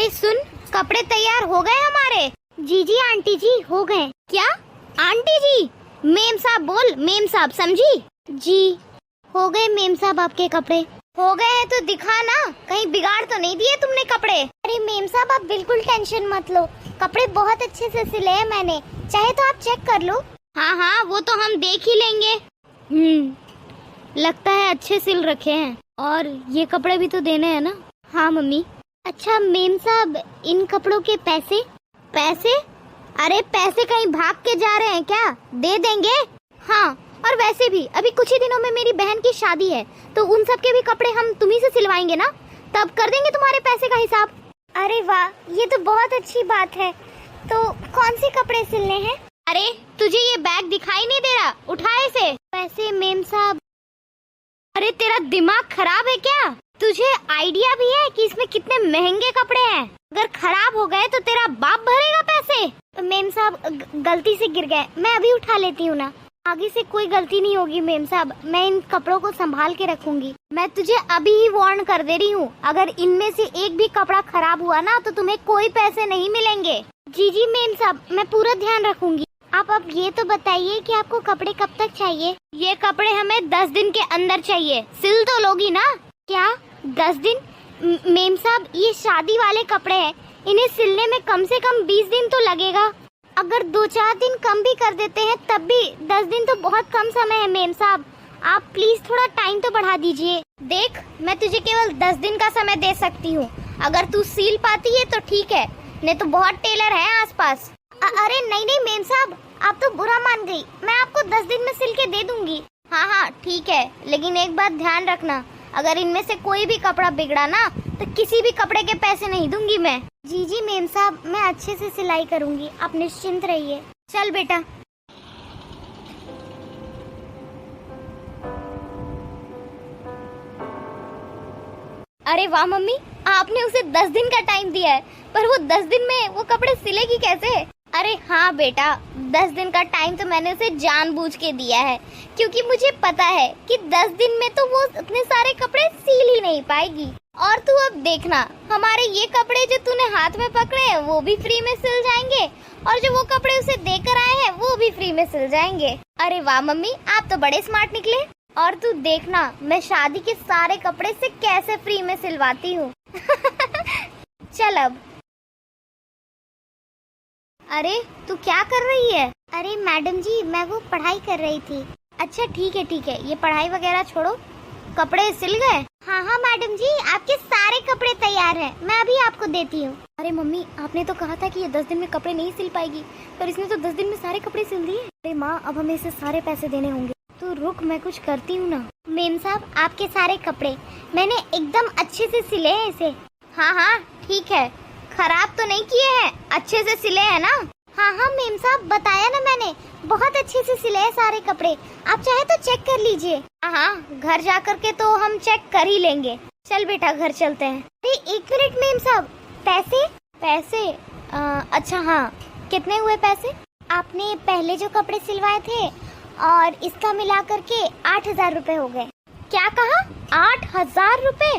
अरे सुन, कपड़े तैयार हो गए हमारे। जी जी आंटी जी हो गए। क्या आंटी जी? मेम साहब बोल, मेम साहब, समझी? जी हो गए मेम साहब, आपके कपड़े हो गए हैं तो दिखा ना, कहीं बिगाड़ तो नहीं दिए तुमने कपड़े? अरे मेम साहब आप बिल्कुल टेंशन मत लो, कपड़े बहुत अच्छे से सिले हैं मैंने, चाहे तो आप चेक कर लो। हाँ हाँ वो तो हम देख ही लेंगे। लगता है अच्छे सिल रखे हैं, और ये कपड़े भी तो देने हैं ना? हाँ मम्मी। अच्छा मेम साहब, इन कपड़ों के पैसे? पैसे? अरे पैसे कहीं भाग के जा रहे हैं क्या? दे देंगे। हाँ, और वैसे भी अभी कुछ ही दिनों में मेरी बहन की शादी है, तो उन सब के भी कपड़े हम तुम्ही से सिलवाएंगे ना, तब कर देंगे तुम्हारे पैसे का हिसाब। अरे वाह, ये तो बहुत अच्छी बात है। तो कौन से कपड़े सिलने हैं? अरे तुझे ये बैग दिखाई नहीं दे रहा? उठा इसे। पैसे मेम साहब? अरे तेरा दिमाग खराब है क्या? तुझे आइडिया भी है कि इसमें कितने महंगे कपड़े हैं? अगर खराब हो गए तो तेरा बाप भरेगा पैसे। मेम साहब गलती से गिर गए, मैं अभी उठा लेती हूँ ना। आगे से कोई गलती नहीं होगी मेम साहब, मैं इन कपड़ों को संभाल के रखूंगी। मैं तुझे अभी ही वार्न कर दे रही हूँ, अगर इनमें से एक भी कपड़ा खराब हुआ ना तो तुम्हें कोई पैसे नहीं मिलेंगे। जी जी मेम साहब, मैं पूरा ध्यान रखूंगी। आप अब ये तो बताइए कि आपको कपड़े कब तक चाहिए? ये कपड़े हमें 10 दिन के अंदर चाहिए। सिल तो लोगी ना? क्या 10 दिन? मेम साहब ये शादी वाले कपड़े हैं, इन्हें सिलने में कम से कम 20 दिन तो लगेगा। अगर 2-4 दिन कम भी कर देते हैं तब भी 10 दिन तो बहुत कम समय है मेम साहब, आप प्लीज थोड़ा टाइम तो बढ़ा दीजिए। देख मैं तुझे केवल 10 दिन का समय दे सकती हूँ, अगर तू सिल पाती है तो ठीक है, नहीं तो बहुत टेलर है आसपास। अरे नहीं नहीं मेम साहब, आप तो बुरा मान गई, मैं आपको 10 दिन में सिल के दे दूंगी। हाँ हाँ ठीक है, लेकिन एक बात ध्यान रखना, अगर इनमें से कोई भी कपड़ा बिगड़ा ना तो किसी भी कपड़े के पैसे नहीं दूंगी मैं। जी जी मेम साहब, मैं अच्छे से सिलाई करूंगी, आप निश्चिंत रहिए। चल बेटा। अरे वाह मम्मी, आपने उसे 10 दिन का टाइम दिया है, पर वो 10 दिन में वो कपड़े सिलेगी कैसे? अरे हाँ बेटा, 10 दिन का टाइम तो मैंने उसे जानबूझ के दिया है, क्योंकि मुझे पता है कि 10 दिन में तो वो इतने सारे कपड़े सिल ही नहीं पाएगी। और तू अब देखना, हमारे ये कपड़े जो तूने हाथ में पकड़े हैं वो भी फ्री में सिल जाएंगे, और जो वो कपड़े उसे देकर आए हैं वो भी फ्री में सिल जाएंगे। अरे वाह मम्मी, आप तो बड़े स्मार्ट निकले। और तू देखना मैं शादी के सारे कपड़े से कैसे फ्री में सिलवाती हूँ। चल अब। अरे तू क्या कर रही है? अरे मैडम जी मैं वो पढ़ाई कर रही थी। अच्छा ठीक है, ये पढ़ाई वगैरह छोड़ो, कपड़े सिल गए? हाँ हाँ मैडम जी, आपके सारे कपड़े तैयार हैं, मैं अभी आपको देती हूँ। अरे मम्मी आपने तो कहा था कि ये 10 दिन में कपड़े नहीं सिल पाएगी, पर इसने तो 10 दिन में सारे कपड़े सिल दिए। अरे माँ अब हमें इसे सारे पैसे देने होंगे। तो रुक, मैं कुछ करती हूँ ना। मेम साहब आपके सारे कपड़े मैंने एकदम अच्छे से सिले हैं इसे। हाँ हाँ ठीक है, खराब तो नहीं किए हैं, अच्छे से सिले हैं ना? हाँ हाँ मेम साहब, बताया ना मैंने, बहुत अच्छे से सिले हैं सारे कपड़े, आप चाहे तो चेक कर लीजिए। हाँ घर जा कर के तो हम चेक कर ही लेंगे। चल बेटा घर चलते हैं। अरे एक मिनट मेम साहब, पैसे? पैसे? अच्छा हाँ, कितने हुए पैसे? आपने पहले जो कपड़े सिलवाए थे और इसका मिला करके 8,000 रुपए हो गए। क्या कहा? 8,000 रुपए?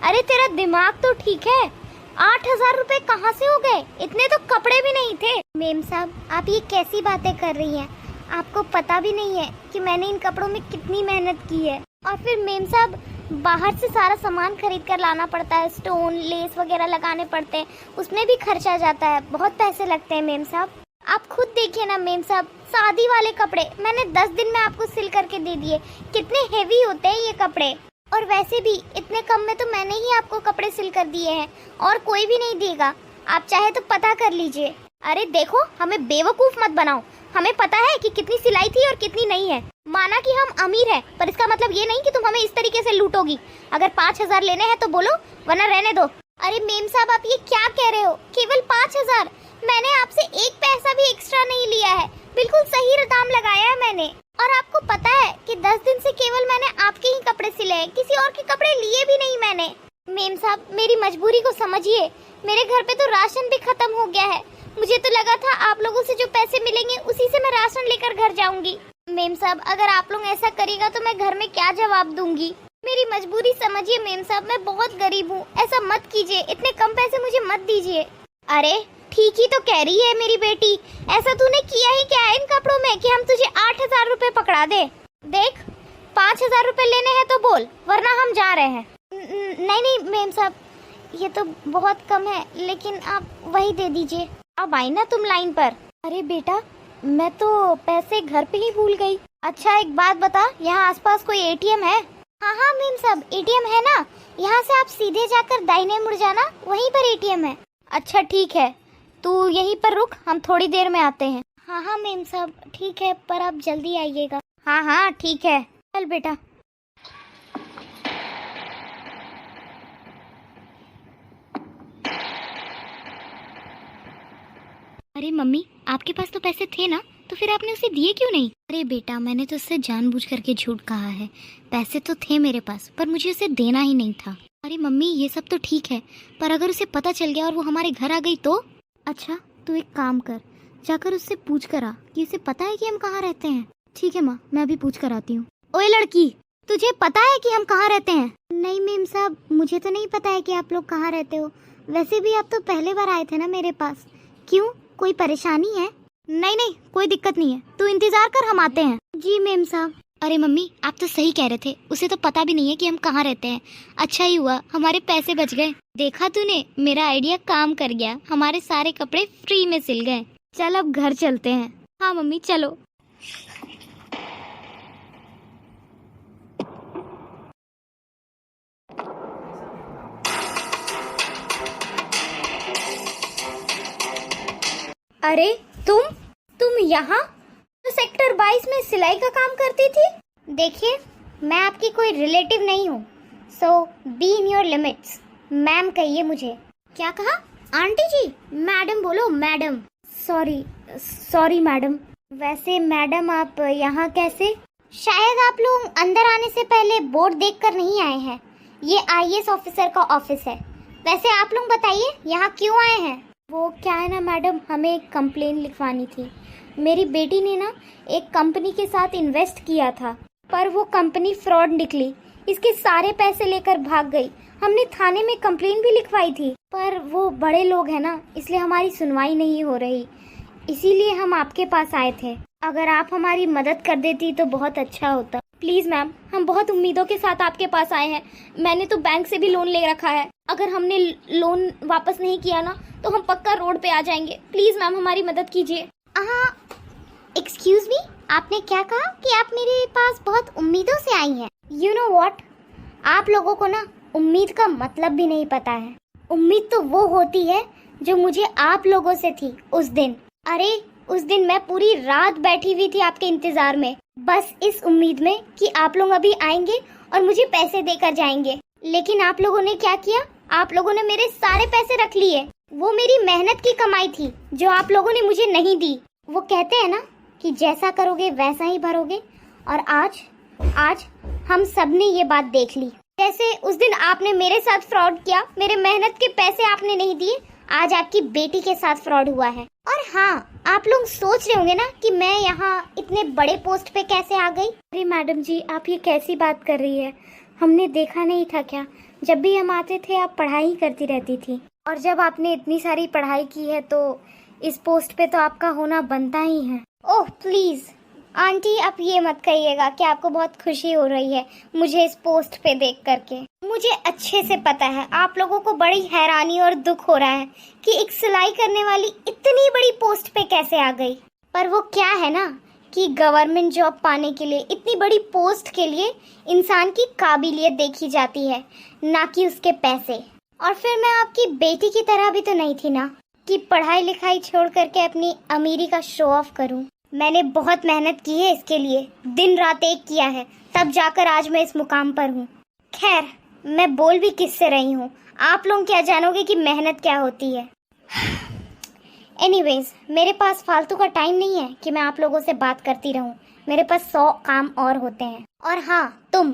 अरे तेरा दिमाग तो ठीक है, 8,000 रुपए कहाँ से हो गए? इतने तो कपड़े भी नहीं थे। मेम साहब आप ये कैसी बातें कर रही हैं? आपको पता भी नहीं है कि मैंने इन कपड़ों में कितनी मेहनत की है। और फिर मेम साहब बाहर से सारा सामान खरीद कर लाना पड़ता है, स्टोन लेस वगैरह लगाने पड़ते हैं, उसमें भी खर्चा जाता है, बहुत पैसे लगते हैं मेम साहब। आप खुद देखिए ना मेम साहब, शादी वाले कपड़े मैंने 10 दिन में आपको सिल करके दे दिए, कितने हेवी होते हैं ये कपड़े। और वैसे भी इतने कम में तो मैंने ही आपको कपड़े सिल कर दिए हैं, और कोई भी नहीं देगा, आप चाहे तो पता कर लीजिए। अरे देखो हमें बेवकूफ मत बनाओ, हमें पता है कि कितनी सिलाई थी और कितनी नहीं है। माना कि हम अमीर हैं, पर इसका मतलब ये नहीं कि तुम हमें इस तरीके से लूटोगी। अगर 5,000 लेने हैं तो बोलो, वरना रहने दो। अरे मेम साहब आप ये क्या कह रहे हो? केवल 5,000? मैंने आपसे एक पैसा भी एक्स्ट्रा नहीं लिया है, बिल्कुल सही दाम लगाया है मैंने। और आपको पता है कि 10 दिन से केवल मैंने आपके ही कपड़े सिले हैं, किसी और के कपड़े लिए भी नहीं मैंने। मेम साहब मेरी मजबूरी को समझिए, मेरे घर पे तो राशन भी खत्म हो गया है, मुझे तो लगा था आप लोगों से जो पैसे मिलेंगे उसी से मैं राशन लेकर घर जाऊंगी। मेम साहब अगर आप लोग ऐसा करेगा तो मैं घर में क्या जवाब दूंगी? मेरी मजबूरी समझिए मेम साहब, मैं बहुत गरीब हूँ, ऐसा मत कीजिए, इतने कम पैसे मुझे मत दीजिए। अरे ठीक ही तो कह रही है मेरी बेटी, ऐसा तूने किया ही क्या है इन कपड़ों में कि हम तुझे 8,000 रुपए पकड़ा दे। देख 5,000 रुपए लेने हैं तो बोल, वरना हम जा रहे हैं। नहीं नहीं मेम साहब, ये तो बहुत कम है, लेकिन आप वही दे दीजिए। अब आई ना तुम लाइन पर। अरे बेटा, मैं तो पैसे घर पे ही भूल गई। अच्छा एक बात बता, यहाँ आसपास कोई एटीएम है? हाँ हाँ मेम साहब, एटीएम है ना, यहाँ से आप सीधे जाकर दाहिने मुड़ जाना, वहीं पर एटीएम है। अच्छा ठीक है, तू यहीं पर रुक, हम थोड़ी देर में आते हैं। हाँ हाँ मेम साहब ठीक है, पर आप जल्दी आइएगा। हाँ हाँ ठीक है, चल बेटा। अरे मम्मी, आपके पास तो पैसे थे ना, तो फिर आपने उसे दिए क्यों नहीं? अरे बेटा, मैंने तो उससे जानबूझ करके झूठ कहा है। पैसे तो थे मेरे पास, पर मुझे उसे देना ही नहीं था। अरे मम्मी ये सब तो ठीक है, पर अगर उसे पता चल गया और वो हमारे घर आ गई तो? अच्छा तू एक काम कर, जाकर उससे पूछ कर आ कि उसे पता है कि हम कहाँ रहते हैं। ठीक है माँ, मैं अभी पूछ कर आती हूँ। ओए लड़की, तुझे पता है कि हम कहाँ रहते हैं? नहीं मेम साहब, मुझे तो नहीं पता है कि आप लोग कहाँ रहते हो। वैसे भी आप तो पहले बार आए थे ना मेरे पास। क्यों, कोई परेशानी है? नहीं नहीं कोई दिक्कत नहीं है, तू इंतजार कर, हम आते हैं। जी मेम साहब। अरे मम्मी, आप तो सही कह रहे थे, उसे तो पता भी नहीं है कि हम कहाँ रहते हैं। अच्छा ही हुआ हमारे पैसे बच गए। देखा तूने, मेरा आइडिया काम कर गया, हमारे सारे कपड़े फ्री में सिल गए। चल अब घर चलते हैं। हाँ मम्मी चलो। अरे तुम यहाँ तो सेक्टर 22 में सिलाई का काम करती थी? देखिए, मैं आपकी कोई रिलेटिव नहीं हूँ, so be in your limits. Ma'am कहिए मुझे। क्या कहा? आंटी जी? मैडम बोलो, मैडम। Sorry madam. वैसे मैडम आप यहाँ कैसे? शायद आप लोग अंदर आने से पहले बोर्ड देखकर नहीं आए हैं। ये आईएएस ऑफिसर का ऑफिस है। वैसे आप लोग बताइए यहाँ क्यों आए हैं? वो क्या है ना मैडम, हमें एक कंप्लेन लिखवानी थी। मेरी बेटी ने ना एक कंपनी के साथ इन्वेस्ट किया था, पर वो कंपनी फ्रॉड निकली, इसके सारे पैसे लेकर भाग गई। हमने थाने में कंप्लेन भी लिखवाई थी, पर वो बड़े लोग हैं ना, इसलिए हमारी सुनवाई नहीं हो रही। इसीलिए हम आपके पास आए थे। अगर आप हमारी मदद कर देती तो बहुत अच्छा होता। प्लीज मैम, हम बहुत उम्मीदों के साथ आपके पास आए हैं। मैंने तो बैंक से भी लोन ले रखा है। अगर हमने लोन वापस नहीं किया ना तो हम पक्का रोड पे आ जाएंगे। प्लीज मैम हमारी मदद कीजिए। एक्सक्यूज मी, आपने क्या कहा कि आप मेरे पास बहुत उम्मीदों से आई हैं? यू नो व्हाट, आप लोगों को ना उम्मीद का मतलब भी नहीं पता है। उम्मीद तो वो होती है जो मुझे आप लोगों से थी उस दिन। अरे उस दिन मैं पूरी रात बैठी हुई थी आपके इंतजार में, बस इस उम्मीद में कि आप लोग अभी आएंगे और मुझे पैसे देकर जाएंगे। लेकिन आप लोगों ने क्या किया? आप लोगों ने मेरे सारे पैसे रख लिए। वो मेरी मेहनत की कमाई थी जो आप लोगों ने मुझे नहीं दी। वो कहते हैं ना कि जैसा करोगे वैसा ही भरोगे, और आज हम सब ने ये बात देख ली। जैसे उस दिन आपने मेरे साथ फ्रॉड किया, मेरे मेहनत के पैसे आपने नहीं दिए, आज आपकी बेटी के साथ फ्रॉड हुआ है। और हाँ, आप लोग सोच रहे होंगे ना कि मैं यहाँ इतने बड़े पोस्ट पे कैसे आ गई। अरे मैडम जी, आप ये कैसी बात कर रही है? हमने देखा नहीं था क्या? जब भी हम आते थे आप पढ़ाई करती रहती थी, और जब आपने इतनी सारी पढ़ाई की है तो इस पोस्ट पे तो आपका होना बनता ही है। ओह प्लीज आंटी, आप ये मत कहिएगा कि आपको बहुत खुशी हो रही है मुझे इस पोस्ट पे देख करके। मुझे अच्छे से पता है आप लोगों को बड़ी हैरानी और दुख हो रहा है कि एक सिलाई करने वाली इतनी बड़ी पोस्ट पे कैसे आ गई। पर वो क्या है ना कि गवर्नमेंट जॉब पाने के लिए, इतनी बड़ी पोस्ट के लिए इंसान की काबिलियत देखी जाती है, ना कि उसके पैसे। और फिर मैं आपकी बेटी की तरह भी तो नहीं थी ना कि पढ़ाई लिखाई छोड़ करके अपनी अमीरी का शो ऑफ करूं। मैंने बहुत मेहनत की है इसके लिए, दिन रात एक किया है, तब जाकर आज मैं इस मुकाम पर हूँ। खैर, मैं बोल भी किससे रही हूँ, आप लोग क्या जानोगे कि मेहनत क्या होती है। एनीवेज, मेरे पास फालतू का टाइम नहीं है कि मैं आप लोगों से बात करती रहूं। मेरे पास 100 काम और होते हैं। और हाँ, तुम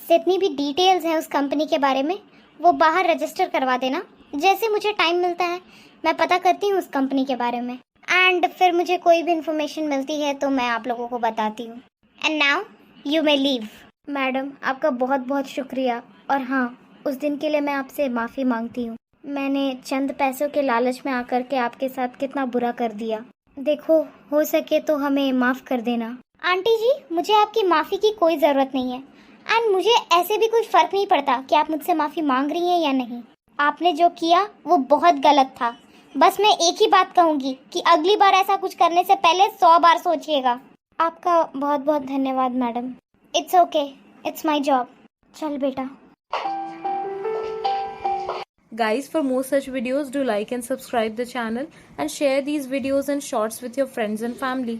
जितनी भी डिटेल्स हैं उस कंपनी के बारे में वो बाहर रजिस्टर करवा देना। जैसे मुझे टाइम मिलता है मैं पता करती हूँ उस कंपनी के बारे में, एंड फिर मुझे कोई भी इन्फॉर्मेशन मिलती है तो मैं आप लोगों को बताती हूँ। And now you may leave. Madam आपका बहुत बहुत शुक्रिया, और हाँ, उस दिन के लिए मैं आपसे माफ़ी मांगती हूँ। मैंने चंद पैसों के लालच में आकर के आपके साथ कितना बुरा कर दिया। देखो, हो सके तो हमें माफ़ कर देना। आंटी जी, मुझे आपकी माफ़ी की कोई ज़रूरत नहीं है, एंड मुझे ऐसे भी कोई फ़र्क नहीं पड़ता कि आप मुझसे माफ़ी मांग रही हैं या नहीं। आपने जो किया वो बहुत गलत था। बस मैं एक ही बात कहूँगी कि अगली बार ऐसा कुछ करने से पहले 100 बार सोचिएगा। आपका बहुत बहुत धन्यवाद madam. It's okay, it's my job. चल बेटा। Guys, for more such videos, do like and subscribe the channel and share these videos and shorts with your friends and family.